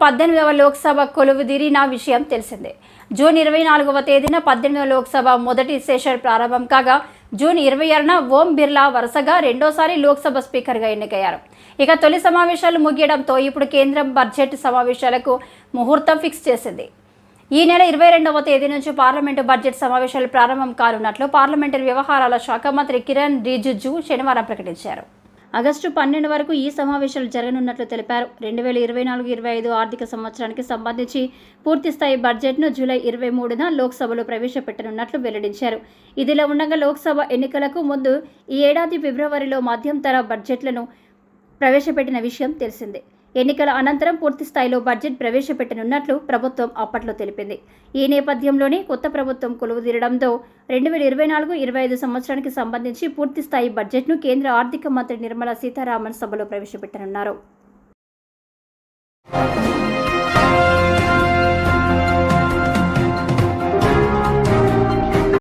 18వ లోక్సభ కొలువుదీరిన విషయం తెలిసిందే. జూన్ 24వ తేదీన 18వ లోక్సభ మొదటి సెషన్ ప్రారంభం కాగా జూన్ 26న ఓం బిర్లా వరుసగా రెండోసారి లోక్సభ స్పీకర్గా ఎన్నికయ్యారు. ఇక తొలి సమావేశాలు ముగియడంతో ఇప్పుడు కేంద్రం బడ్జెట్ సమావేశాలకు ముహూర్తం ఫిక్స్ చేసింది. ఈ నెల 22వ తేదీ నుంచి పార్లమెంటు బడ్జెట్ సమావేశాలు ప్రారంభం కానున్నట్లు పార్లమెంటరీ వ్యవహారాల శాఖ మంత్రి కిరణ్ రిజిజు శనివారం ప్రకటించారు. ఆగస్టు 12 వరకు ఈ సమావేశాలు జరగనున్నట్లు తెలిపారు. 2024-25 ఆర్థిక సంవత్సరానికి సంబంధించి పూర్తిస్థాయి బడ్జెట్ను జూలై 23న లోక్సభలో ప్రవేశపెట్టనున్నట్లు వెల్లడించారు. ఇదిలా ఉండగా లోక్సభ ఎన్నికలకు ముందు ఈ ఏడాది ఫిబ్రవరిలో మధ్యంతర బడ్జెట్లను ప్రవేశపెట్టిన విషయం తెలిసిందే. ఎన్నికల అనంతరం పూర్తి స్థాయిలో బడ్జెట్ ప్రవేశపెట్టనున్నట్లు ప్రభుత్వం అప్పట్లో తెలిపింది. ఈ నేపథ్యంలోనే కొత్త ప్రభుత్వం కొలువుదీరడంతో 2024-25 సంవత్సరానికి సంబంధించి పూర్తి స్థాయి బడ్జెట్ను కేంద్ర ఆర్థిక మంత్రి నిర్మలా సీతారామన్ సభలో ప్రవేశపెట్టనున్నారు.